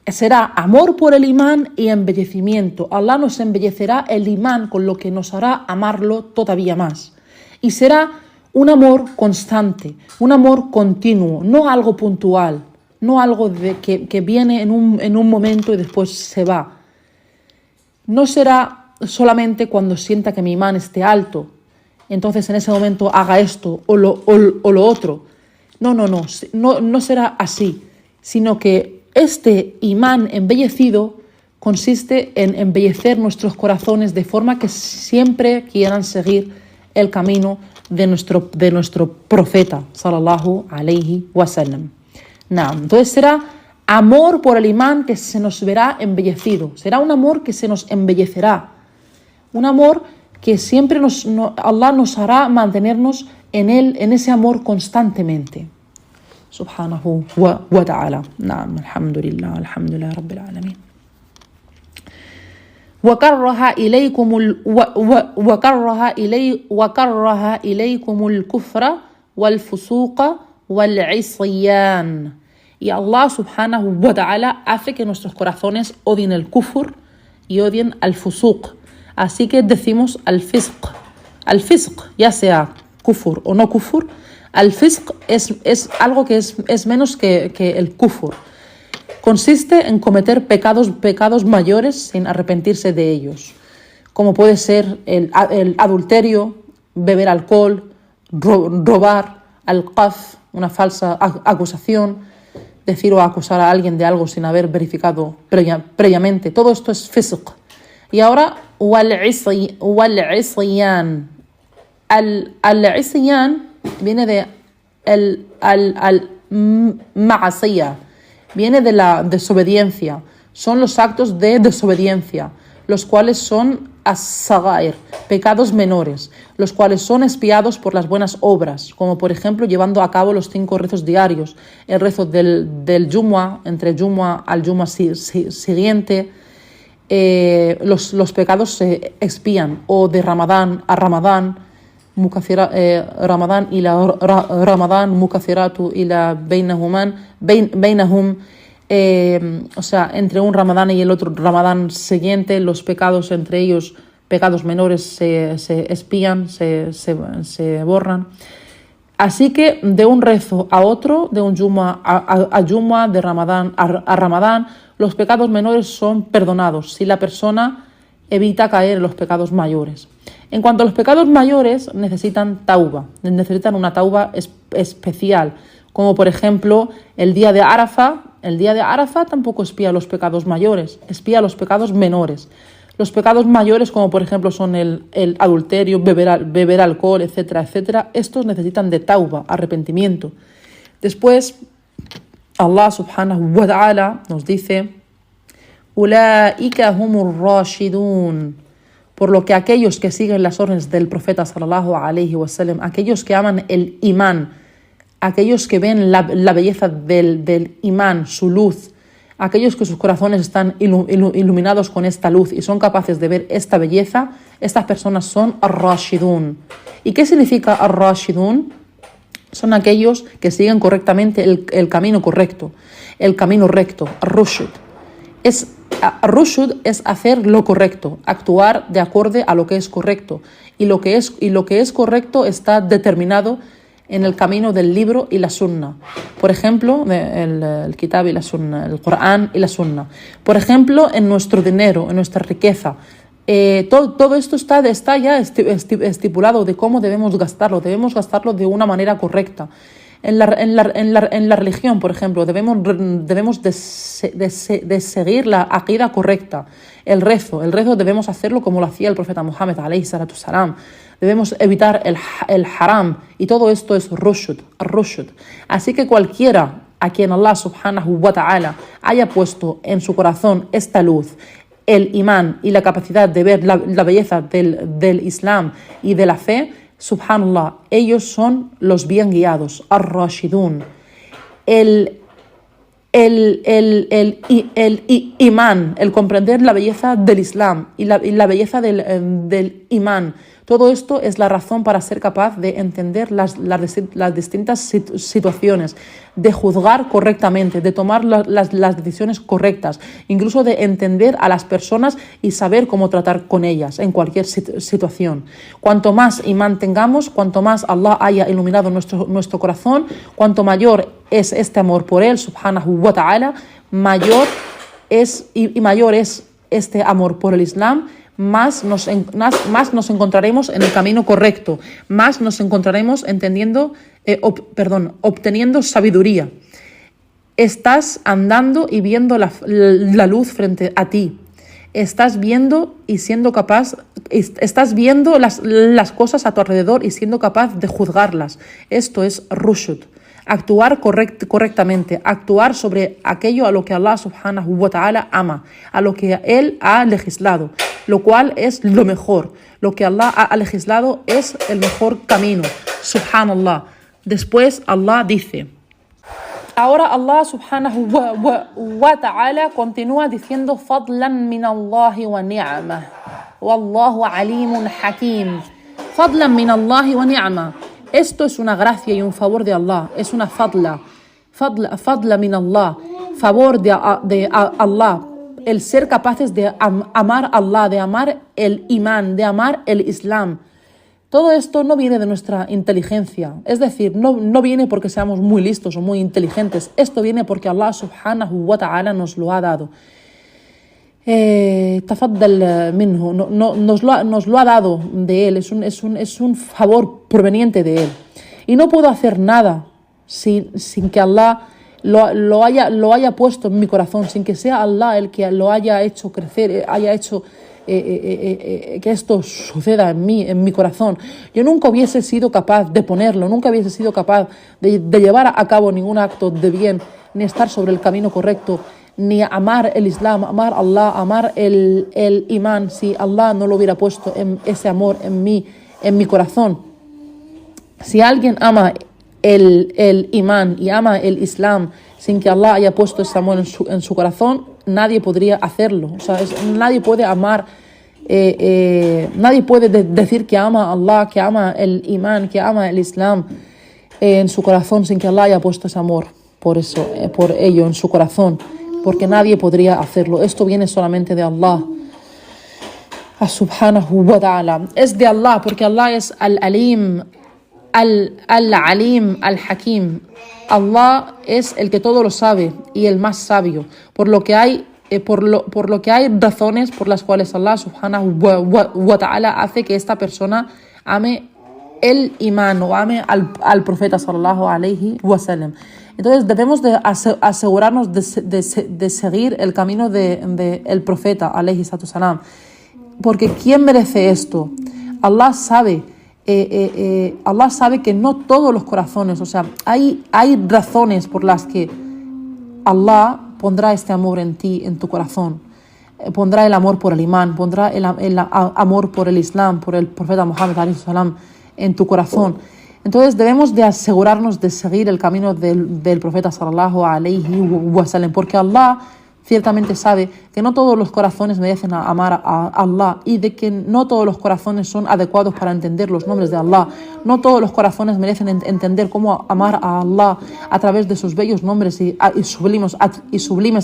Será amor por el imán y embellecimiento. Allah nos embellecerá el imán con lo que nos hará amarlo todavía más. Y será un amor constante, un amor continuo, no algo puntual, no algo que viene en un momento y después se va. No será solamente cuando sienta que mi imán esté alto, entonces en ese momento haga esto o lo otro. No será así, sino que este imán embellecido consiste en embellecer nuestros corazones de forma que siempre quieran seguir el camino de nuestro profeta sallallahu alayhi wa sallam. Entonces será amor por el imán que se nos verá embellecido, será un amor que se nos embellecerá, un amor que siempre Allah nos hará mantenernos en ese amor constantemente. Subhanahu wa ta'ala. Alhamdulillah rabbil alamin. وكره إليكم الكفر والفسوق والعصيان. Y Allah subhanahu wa ta'ala hace que nuestros corazones odien el kufr y odien al fusuq. Así que decimos al fisq. Al fisq, ya sea kufr o no kufr, al fisq es algo que es menos que el kufr. Consiste en cometer pecados mayores sin arrepentirse de ellos, como puede ser el adulterio, beber alcohol, robar, al-qaf, una falsa acusación, decir o acusar a alguien de algo sin haber verificado previamente. Todo esto es fisq. Y ahora, wal-isyan. Al-isyan viene de al-ma'asiyah. Viene de la desobediencia. Son los actos de desobediencia, los cuales son as-sagair, pecados menores, los cuales son expiados por las buenas obras, como por ejemplo llevando a cabo los 5 rezos diarios, el rezo del Jumu'ah, entre Jumu'ah al Jumu'ah siguiente. Los pecados se expían, o de Ramadán a Ramadán, Ramadán ila Ramadán, mukathiratu ila bainahum, o sea, entre un Ramadán y el otro Ramadán siguiente, los pecados entre ellos, pecados menores, se expían, se borran. Así que de un rezo a otro, de un Jumu'ah a Jumu'ah, de Ramadán a Ramadán, los pecados menores son perdonados si la persona evita caer en los pecados mayores. En cuanto a los pecados mayores, necesitan tauba, necesitan una tauba especial, como por ejemplo el día de Arafa. El día de Arafa tampoco expía los pecados mayores, expía los pecados menores. Los pecados mayores, como por ejemplo son el adulterio, beber alcohol, etcétera, etcétera, estos necesitan de tauba, arrepentimiento. Después, Allah subhanahu wa ta'ala nos dice: Ulaika humur rashidun. Por lo que aquellos que siguen las órdenes del profeta sallallahu alayhi wa sallam, aquellos que aman el imán, aquellos que ven la belleza del imán, su luz, aquellos que sus corazones están iluminados con esta luz y son capaces de ver esta belleza, estas personas son ar-rashidun. ¿Y qué significa ar-rashidun? Son aquellos que siguen correctamente el camino correcto, el camino recto, ar-rushd. Rushd es hacer lo correcto, actuar de acorde a lo que es correcto. Y lo que es correcto está determinado en el camino del libro y la sunna. Por ejemplo, el kitab y la sunna, el Corán y la sunna. Por ejemplo, en nuestro dinero, en nuestra riqueza. Todo esto está ya estipulado de cómo debemos gastarlo. Debemos gastarlo de una manera correcta. En la religión, por ejemplo, debemos de seguir la aqida correcta. El rezo debemos hacerlo como lo hacía el profeta Muhammad alayhi salatu salam. Debemos evitar el haram, y todo esto es rushd. Así que cualquiera a quien Allah subhanahu wa ta'ala haya puesto en su corazón esta luz, el imán y la capacidad de ver la belleza del Islam y de la fe, subhanallah, ellos son los bien guiados, ar-rashidun. El imán, el comprender la belleza del Islam y la belleza del imán, todo esto es la razón para ser capaz de entender las distintas situaciones, de juzgar correctamente, de tomar las decisiones correctas, incluso de entender a las personas y saber cómo tratar con ellas en cualquier situación. Cuanto más imán tengamos, cuanto más Allah haya iluminado nuestro corazón, cuanto mayor es este amor por Él, subhanahu wa ta'ala, mayor es este amor por el Islam, más nos encontraremos en el camino correcto, más nos encontraremos obteniendo sabiduría. Estás andando y viendo la luz frente a ti. Estás viendo y siendo capaz, estás viendo las cosas a tu alrededor y siendo capaz de juzgarlas. Esto es rushd. Actuar correctamente, actuar sobre aquello a lo que Allah subhanahu wa ta'ala ama, a lo que Él ha legislado, lo cual es lo mejor. Lo que Allah ha legislado es el mejor camino, subhanallah. Después Allah dice, ahora Allah subhanahu wa ta'ala continúa diciendo: fadlan min Allahi wa ni'mah, wallahu alimun hakim. Fadlan min Allahi wa ni'mah. Esto es una gracia y un favor de Allah, es una fadla min Allah, favor de Allah, el ser capaces de amar a Allah, de amar el imán, de amar el Islam. Todo esto no viene de nuestra inteligencia, es decir, no viene porque seamos muy listos o muy inteligentes, esto viene porque Allah subhanahu wa ta'ala nos lo ha dado. Tafaddal minhu, nos lo ha dado de Él, es un favor proveniente de Él. Y no puedo hacer nada sin que Allah lo haya puesto en mi corazón, sin que sea Allah el que lo haya hecho crecer, haya hecho que esto suceda en mi corazón. Yo nunca hubiese sido capaz de ponerlo, nunca hubiese sido capaz de llevar a cabo ningún acto de bien, ni estar sobre el camino correcto, ni amar el Islam, amar Allah, amar el imán, si Allah no lo hubiera puesto ese amor en mi corazón. Si alguien ama el imán y ama el Islam sin que Allah haya puesto ese amor en su corazón, nadie podría hacerlo. O sea, nadie puede amar, nadie puede decir que ama a Allah, que ama el imán, que ama el Islam en su corazón sin que Allah haya puesto ese amor por ello en su corazón, porque nadie podría hacerlo. Esto viene solamente de Allah subhanahu wa ta'ala. Es de Allah porque Allah es al-alim, al-alim, al-hakim. Allah es el que todo lo sabe y el más sabio, por lo que hay por lo que hay razones por las cuales Allah subhanahu wa ta'ala hace que esta persona ame el imán o ame al profeta sallallahu alayhi wa sallam. Entonces debemos de asegurarnos de seguir el camino del profeta alayhi salam. Porque ¿quién merece esto? Allah sabe que no todos los corazones, o sea, hay razones por las que Allah pondrá este amor en ti, en tu corazón. Pondrá el amor por el imán, pondrá el amor por el islam, por el profeta Muhammad alayhi salam en tu corazón. Entonces debemos de asegurarnos de seguir el camino del profeta sallallahu alayhi wa sallam, porque Allah ciertamente sabe que no todos los corazones merecen amar a Allah y de que no todos los corazones son adecuados para entender los nombres de Allah. No todos los corazones merecen entender cómo amar a Allah a través de sus bellos nombres y sublimes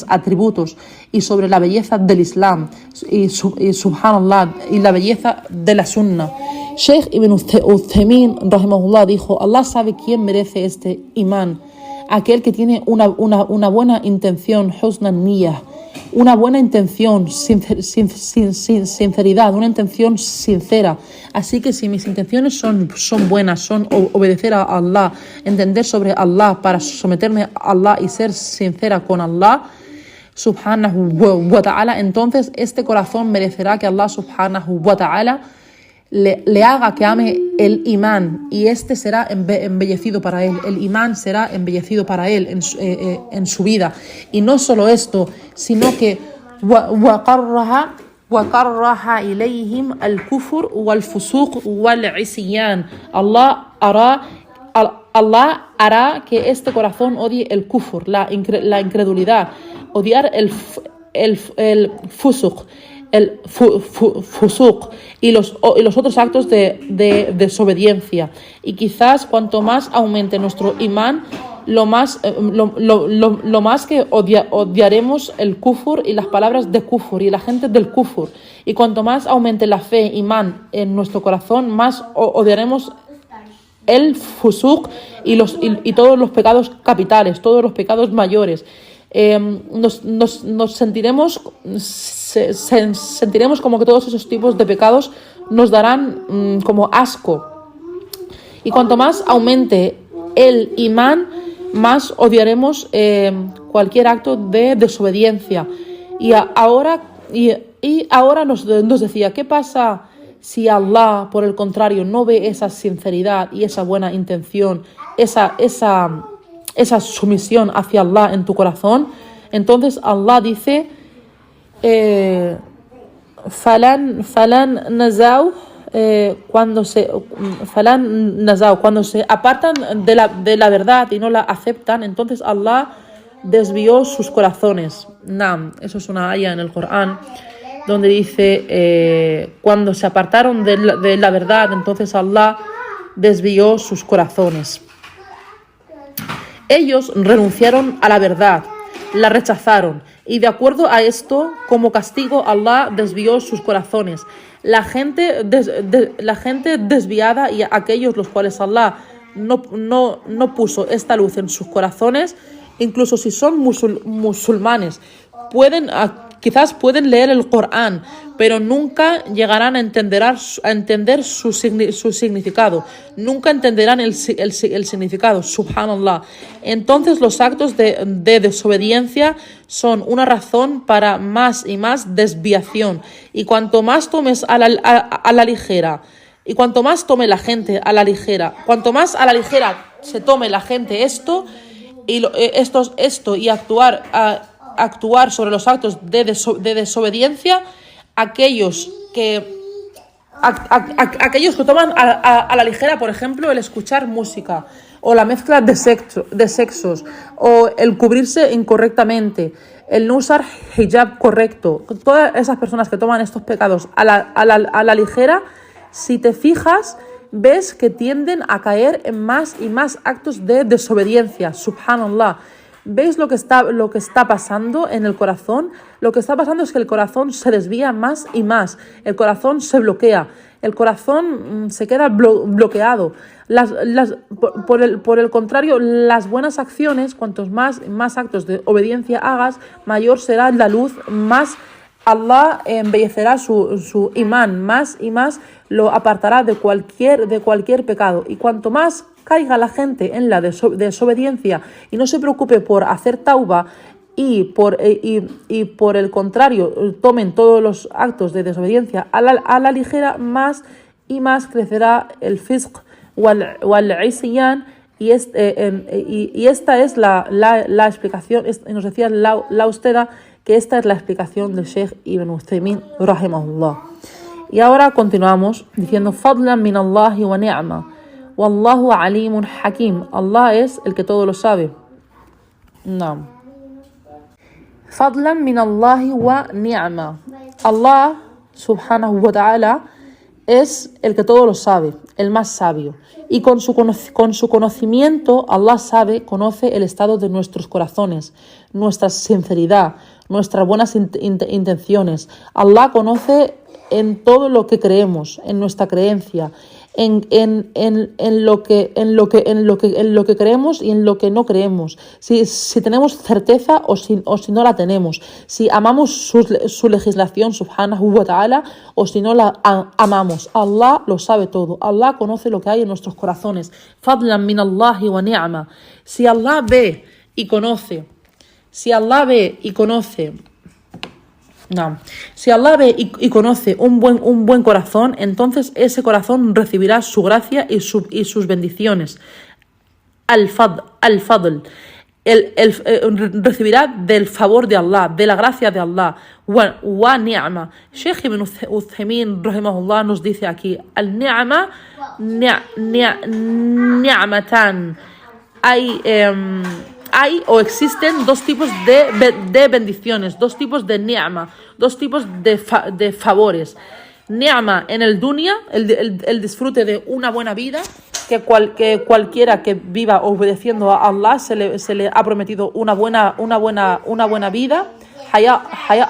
atributos, y sobre la belleza del Islam y subhanallah, y la belleza de la Sunnah. Sheikh Ibn Uthaymin rahimahullah dijo: Allah sabe quién merece este imán, aquel que tiene una buena intención, husnan niyyah, una buena intención, sinceridad, una intención sincera. Así que si mis intenciones son buenas, son obedecer a Allah, entender sobre Allah para someterme a Allah y ser sincera con Allah subhanahu wa ta'ala, entonces este corazón merecerá que Allah subhanahu wa ta'ala le haga que ame el imán, y este será embellecido para él. El imán será embellecido para él en su vida. Y no solo esto, sino que وَقَرَّهَ إِلَيْهِمْ الْكُفْرُ وَالْفُسُوقُ وَالْعِصْيَانِ. Allah hará que este corazón odie el kufr, la incredulidad, odiar el fusuq, el fusuq y los otros actos de desobediencia. Y quizás cuanto más aumente nuestro imán, lo más que odiaremos el kufur y las palabras de kufur y la gente del kufur. Y cuanto más aumente la fe, imán en nuestro corazón, más odiaremos el fusuq y todos los pecados capitales, todos los pecados mayores. Nos sentiremos como que todos esos tipos de pecados nos darán como asco. Y cuanto más aumente el imán, más odiaremos cualquier acto de desobediencia. Y ahora nos decía: ¿qué pasa si Allah, por el contrario, no ve esa sinceridad y esa buena intención, esa sumisión hacia Allah en tu corazón? Entonces Allah dice: falan nazaw, cuando se apartan de la verdad y no la aceptan, entonces Allah desvió sus corazones. Nam, eso es una aya en el Corán donde dice cuando se apartaron de la verdad, entonces Allah desvió sus corazones. Ellos renunciaron a la verdad, la rechazaron, y de acuerdo a esto, como castigo, Allah desvió sus corazones. La gente desviada y aquellos los cuales Allah no puso esta luz en sus corazones, incluso si son musulmanes, quizás pueden leer el Corán, pero nunca llegarán a entender su significado. Nunca entenderán el significado, subhanallah. Entonces los actos de desobediencia son una razón para más y más desviación. Y cuanto más tomes a la ligera, y cuanto más tome la gente a la ligera, cuanto más a la ligera se tome la gente esto y actuar sobre los actos de desobediencia, aquellos que toman a la ligera, por ejemplo, el escuchar música, o la mezcla de sexos, o el cubrirse incorrectamente, el no usar hijab correcto, todas esas personas que toman estos pecados a la ligera, si te fijas, ves que tienden a caer en más y más actos de desobediencia, subhanallah. ¿Veis lo que está pasando en el corazón? Lo que está pasando es que el corazón se desvía más y más. El corazón se bloquea. El corazón se queda bloqueado. Por el contrario, las buenas acciones, cuantos más actos de obediencia hagas, mayor será la luz, más Allah embellecerá su imán, más y más lo apartará de cualquier pecado. Y cuanto más caiga la gente en la desobediencia y no se preocupe por hacer tauba y por el contrario tomen todos los actos de desobediencia a la ligera, más y más crecerá el fisq wal isyan. Y esta es la explicación, nos decía la Usteda, que esta es la explicación del Sheikh Ibn Uthaymin rahimahullah. Y ahora continuamos diciendo fadlan min Allahi wa ni'ma wallahu alimun hakim. Allah es el que todo lo sabe. No. Fadlan min Allahi wa ni'ma. Allah subhanahu wa ta'ala es el que todo lo sabe, el más sabio. Y con su conocimiento, Allah conoce el estado de nuestros corazones, nuestra sinceridad, nuestras buenas intenciones. Allah conoce en todo lo que creemos, en nuestra creencia, en lo que creemos y en lo que no creemos, si tenemos certeza o si no la tenemos, si amamos su legislación subhanahu wa ta'ala o si no la amamos. Allah lo sabe todo. Allah conoce lo que hay en nuestros corazones. Fadlan min Allahi wa ni'ma. Si Allah ve y conoce, si Allah ve y conoce un buen corazón, entonces ese corazón recibirá su gracia y sus bendiciones. Al-Fadl. Recibirá del favor de Allah, de la gracia de Allah. Wa ni'ma. Sheikh Ibn Uthaymin rahimahullah nos dice aquí: al-ni'ma ni'matan. Hay o existen dos tipos de bendiciones, dos tipos de ni'ma, dos tipos de favores. Ni'ma en el dunya, el disfrute de una buena vida, que cualquiera que viva obedeciendo a Allah se le ha prometido una buena vida. Haya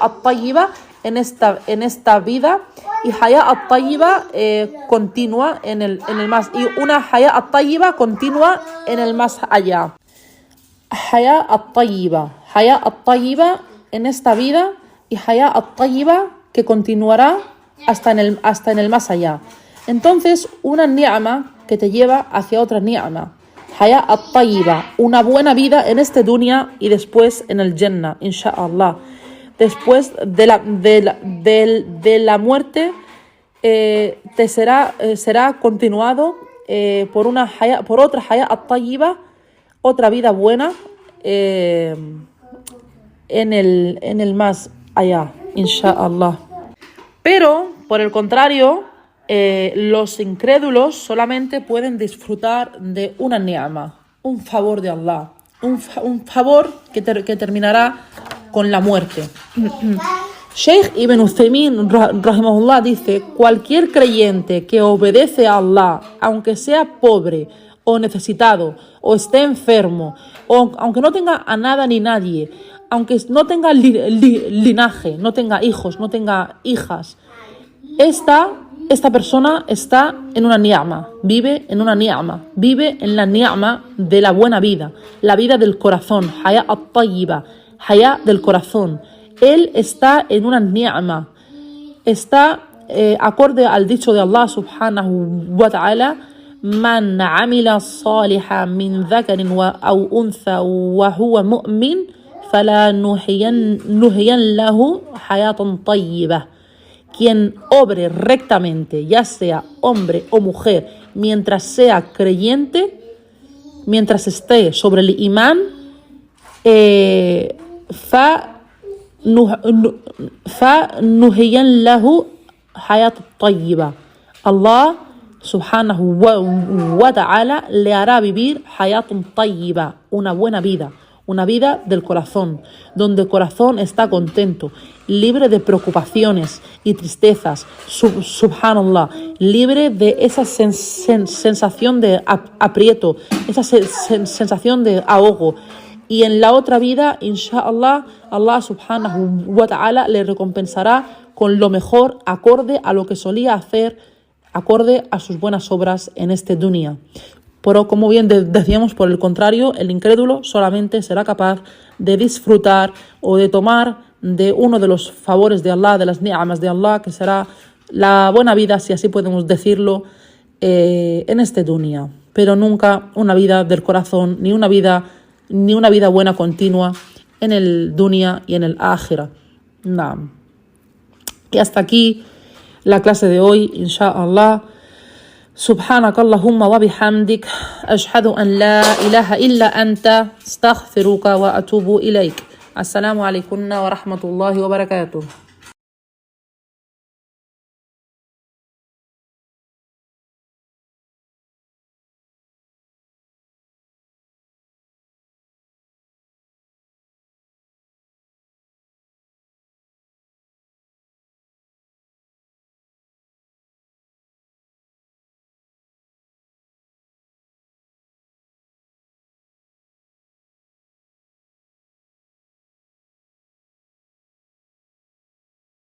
at-tayyiba en esta vida, y haya at-tayyiba continua en el más, y una haya at-tayyiba continua en el más allá. Haya at-tayyiba en esta vida, y haya at-tayyiba que continuará hasta en el más allá. Entonces, una ni'ma que te lleva hacia otra ni'ma. Haya at-tayyiba, una buena vida en este dunya y después en el Jannah, insha'Allah. Después de la muerte te será continuado por otra haya at-tayyiba, otra vida buena en el más allá, insha'Allah. Pero, por el contrario, los incrédulos solamente pueden disfrutar de una ni'ma, un favor de Allah, un favor que terminará con la muerte. Sheikh Ibn Uthaymin rahimahullah dice: cualquier creyente que obedece a Allah, aunque sea pobre o necesitado, o esté enfermo, o aunque no tenga a nada ni nadie, aunque no tenga linaje, no tenga hijos, no tenga hijas, esta persona está en una ni'ma, vive en una ni'ma, vive en la ni'ma de la buena vida, la vida del corazón, haya at-tayyiba, haya del corazón. Él está en una ni'ma, está acorde al dicho de Allah subhanahu wa ta'ala: man amila salihan min dhakarin aw untha wa huwa mu'min fala nuhiyan lahu hayatan tayyibah. Quien obre rectamente, ya sea hombre o mujer, mientras sea creyente, mientras esté sobre el imán, fa nuhiyan lahu hayatan tayyibah. Allah subhanahu wa ta'ala le hará vivir hayatun tayyiba, una buena vida, una vida del corazón, donde el corazón está contento, libre de preocupaciones y tristezas, subhanallah, libre de esa sensación de aprieto, esa sensación de ahogo. y en la otra vida, inshallah, Allah subhanahu wa ta'ala le recompensará con lo mejor acorde a lo que solía hacer, acorde a sus buenas obras en este dunya. Pero como bien decíamos, por el contrario, el incrédulo solamente será capaz de disfrutar o de tomar de uno de los favores de Allah, de las ni'amas de Allah, que será la buena vida, si así podemos decirlo, en este dunya. Pero nunca una vida del corazón, ni una vida buena continua en el dunya y en el akhira. Naam. Y hasta aquí la clase de hoy, inshallah. سبحانك اللهم وبحمدك أشهد أن لا إله إلا أنت استغفرك وأتوب إليك. السلام عليكم ورحمة الله وبركاته.